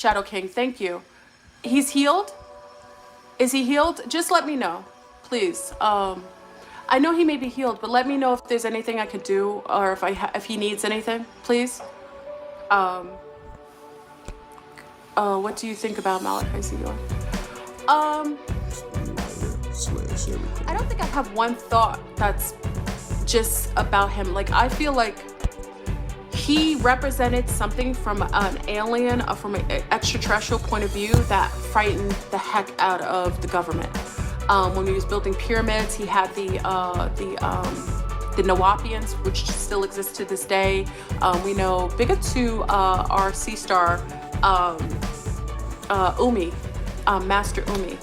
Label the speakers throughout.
Speaker 1: Shadow King, thank you. He's healed? Is he healed? Just let me know, please. I know he may be healed, but let me know if there's anything I could do, or if he needs anything, please. What do you think about Malachi Z Yorengh? I don't think I have one thought that's just about him. Like, I feel like he represented something from an alien, from an extraterrestrial point of view that frightened the heck out of the government. When he was building pyramids, he had the Nawapians, which still exist to this day. We know, big up to our sea star, Umi, Master Umi,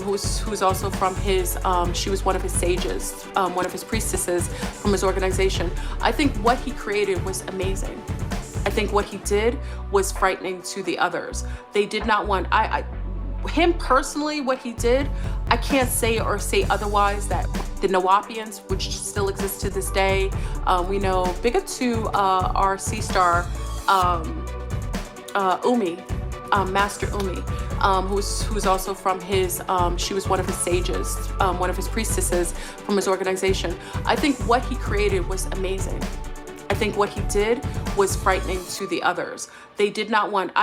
Speaker 1: who's also from his, she was one of his sages, one of his priestesses from his organization. I think what he created was amazing. I think what he did was frightening to the others. They did not want, him personally, what he did, I can't say or say otherwise that the Nawapians, which still exist to this day, we know, big up to our sea star, Umi, Master Umi, who's also from his, she was one of his sages, one of his priestesses from his organization. I think what he created was amazing. I think what he did was frightening to the others. They did not want,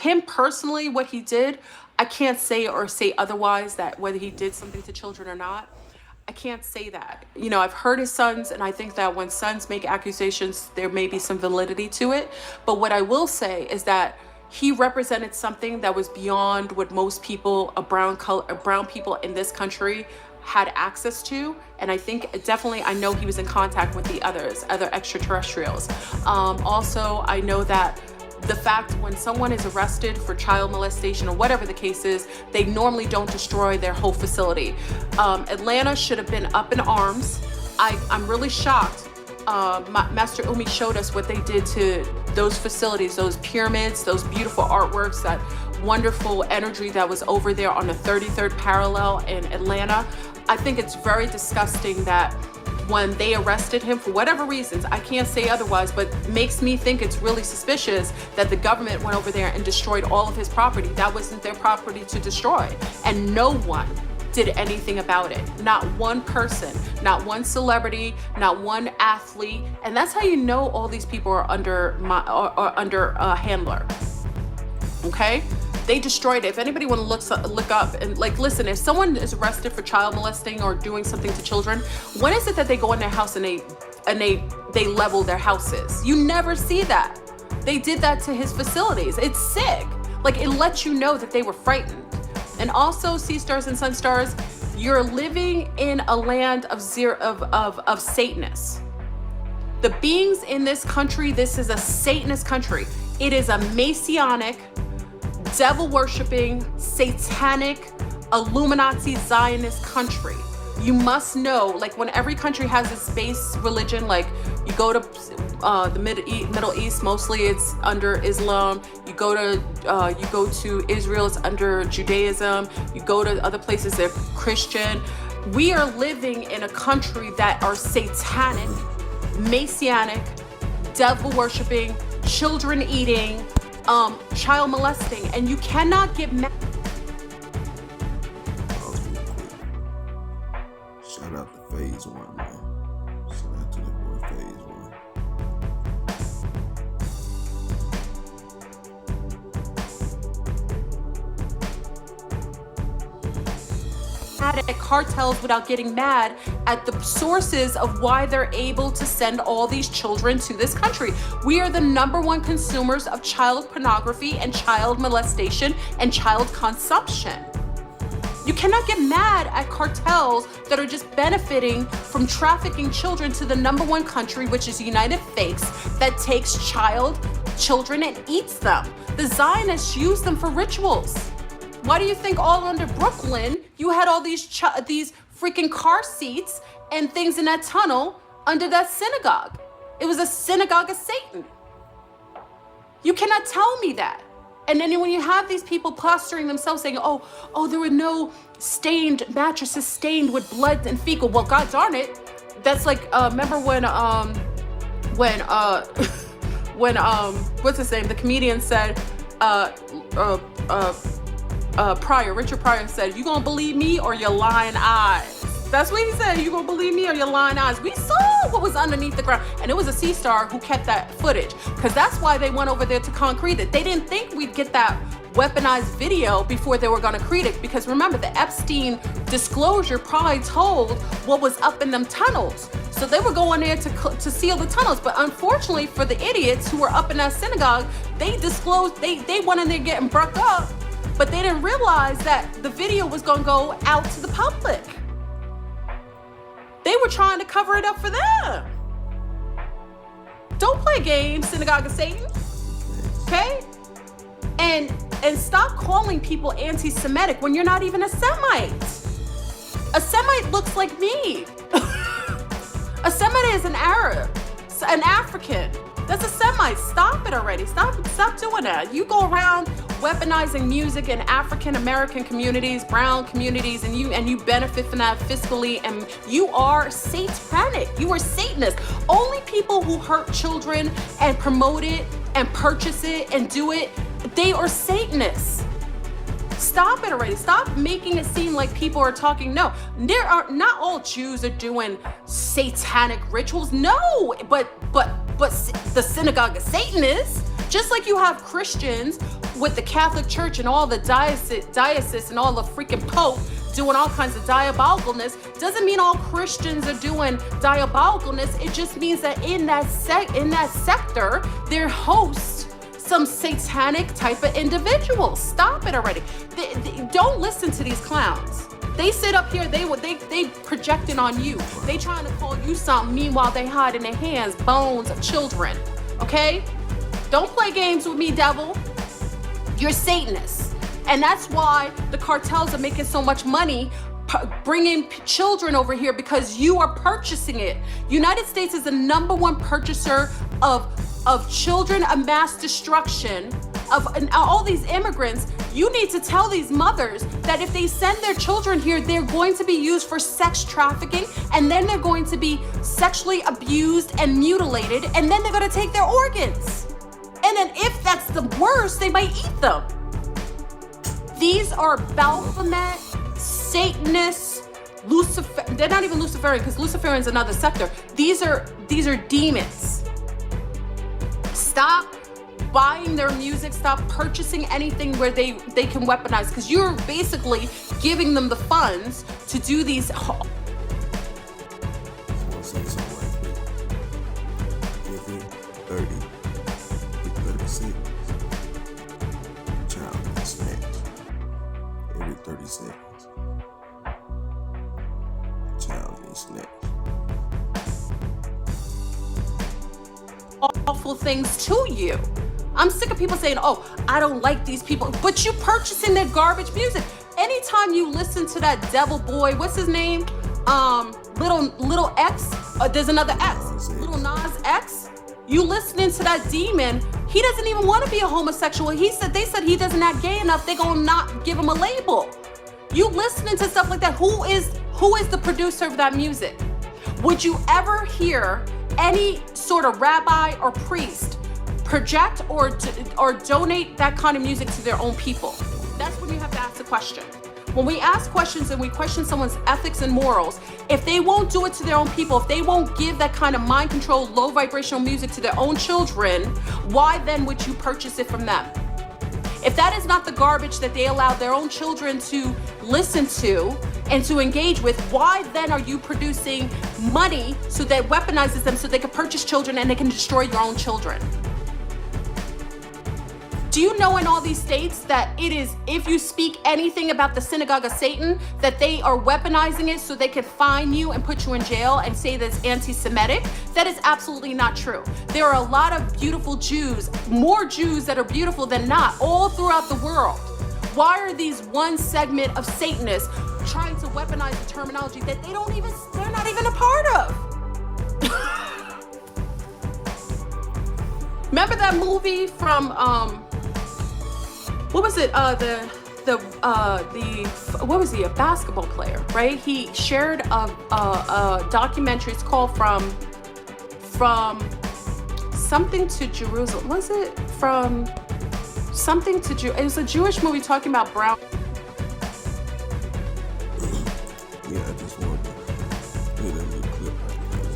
Speaker 1: him personally, what he did, I can't say or say otherwise that whether he did something to children or not. I can't say that. You know, I've heard his sons, and I think that when sons make accusations, there may be some validity to it. But what I will say is that he represented something that was beyond what most people, brown people in this country had access to. And I think definitely, I know he was in contact with the other extraterrestrials. Also, I know that the fact when someone is arrested for child molestation or whatever the case is, they normally don't destroy their whole facility. Atlanta should have been up in arms. I'm really shocked. Master Umi showed us what they did to those facilities, those pyramids, those beautiful artworks, that wonderful energy that was over there on the 33rd parallel in Atlanta. I think it's very disgusting that when they arrested him for whatever reasons, I can't say otherwise, but makes me think it's really suspicious that the government went over there and destroyed all of his property. That wasn't their property to destroy. And no one did anything about it. Not one person, not one celebrity, not one athlete. And that's how you know all these people are under Handler. Okay? They destroyed it. If anybody want to look up and like, listen, if someone is arrested for child molesting or doing something to children, when is it that they go in their house and they level their houses? You never see that. They did that to his facilities. It's sick. Like, it lets you know that they were frightened. And also, sea stars and sun stars, you're living in a land of Satanists. The beings in this country, this is a Satanist country. It is a Messianic, devil-worshipping, satanic, Illuminati Zionist country. You must know, like, when every country has its base religion, like you go to the Middle East, mostly it's under Islam. You go to Israel, it's under Judaism. You go to other places, they're Christian. We are living in a country that are satanic, Messianic, devil-worshipping, children-eating, child molesting, and you cannot get mad.
Speaker 2: Shout out to Phase One, man. Shout out to the boy Phase One.
Speaker 1: Mad at cartels without getting mad at the sources of why they're able to send all these children to this country. We are the #1 consumers of child pornography and child molestation and child consumption. You cannot get mad at cartels that are just benefiting from trafficking children to the #1 country, which is the United States, that takes children and eats them. The Zionists use them for rituals. Why do you think all under Brooklyn, you had all these freaking car seats and things in that tunnel under that synagogue? It was a synagogue of Satan. You cannot tell me that. And then when you have these people posturing themselves saying, oh, there were no mattresses stained with blood and fecal. Well, God darn it. That's like, remember when what's his name? The comedian said, Pryor, Richard Pryor said, "You gonna believe me or your lying eyes?" That's what he said. "You gonna believe me or your lying eyes?" We saw what was underneath the ground, and it was a C-Star who kept that footage, because that's why they went over there to concrete it. They didn't think we'd get that weaponized video before they were gonna create it, because remember, the Epstein disclosure probably told what was up in them tunnels. So they were going there to seal the tunnels. But unfortunately for the idiots who were up in that synagogue, they disclosed, they went in there getting broke up, but they didn't realize that the video was gonna go out to the public. They were trying to cover it up for them. Don't play games, Synagogue of Satan, okay? And stop calling people anti-Semitic when you're not even a Semite. A Semite looks like me. A Semite is an Arab, an African. That's a Semite. Stop it already. Stop doing that. You go around weaponizing music in African American communities, brown communities, and you benefit from that fiscally, and you are satanic. You are Satanist. Only people who hurt children and promote it and purchase it and do it, they are Satanists. Stop it already. Stop making it seem like people are talking. No, not all Jews are doing satanic rituals. No, but the Synagogue of Satan is. Just like you have Christians with the Catholic Church and all the diocese and all the freaking Pope doing all kinds of diabolicalness, doesn't mean all Christians are doing diabolicalness. It just means that in that sector, they're hosts some satanic type of individuals. Stop it already. Don't listen to these clowns. They sit up here, they projecting on you. They trying to call you something, meanwhile they hide in their hands bones of children, okay? Don't play games with me, devil. You're Satanists. And that's why the cartels are making so much money bringing children over here, because you are purchasing it. United States is the #1 purchaser of children of mass destruction, and all these immigrants. You need to tell these mothers that if they send their children here, they're going to be used for sex trafficking, and then they're going to be sexually abused and mutilated, and then they're going to take their organs. And then if that's the worst, they might eat them. These are Baphomet, Satanists, Lucifer. They're not even Luciferian, because Luciferian is another sector. These are demons. Stop buying their music. Stop purchasing anything where they can weaponize, because you're basically giving them the funds to do these.
Speaker 2: Every 30 seconds, child gets snatched. Every 30 seconds, child gets snatched.
Speaker 1: Awful things to you. I'm sick of people saying, "Oh, I don't like these people," but you purchasing their garbage music. Anytime you listen to that devil boy, what's his name? Little X. There's another X. Little Nas X. You listening to that demon? He doesn't even want to be a homosexual. They said he doesn't act gay enough. They gonna not give him a label. You listening to stuff like that? Who is the producer of that music? Would you ever hear any sort of rabbi or priest project or donate that kind of music to their own people? That's when you have to ask the question. When we ask questions and we question someone's ethics and morals, if they won't do it to their own people, if they won't give that kind of mind controlled, low vibrational music to their own children, why then would you purchase it from them? If that is not the garbage that they allow their own children to listen to and to engage with, why then are you producing money so that weaponizes them so they can purchase children and they can destroy your own children? Do you know in all these states that it is, if you speak anything about the Synagogue of Satan, that they are weaponizing it so they can fine you and put you in jail and say that's anti-Semitic? That is absolutely not true. There are a lot of beautiful Jews, more Jews that are beautiful than not, all throughout the world. Why are these one segment of Satanists trying to weaponize the terminology that they're not even a part of? Remember that movie from, what was it? What was he? A basketball player, right? He shared a documentary. It's called From Something to Jerusalem. Was it from something to Jew. It was a Jewish movie talking about brown.
Speaker 2: Yeah, I just wanted to play that little clip right there.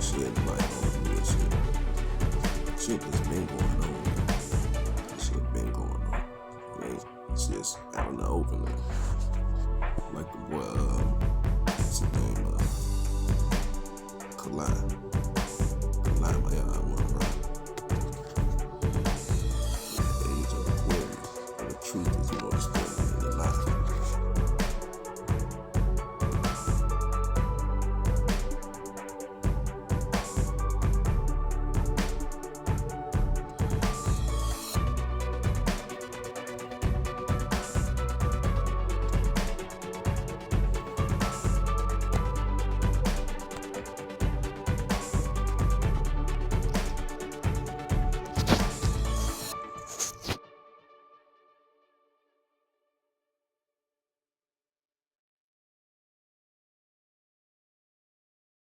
Speaker 2: She shed the light on me and shit that's been going on. Shit been going on. It's just out in the open now.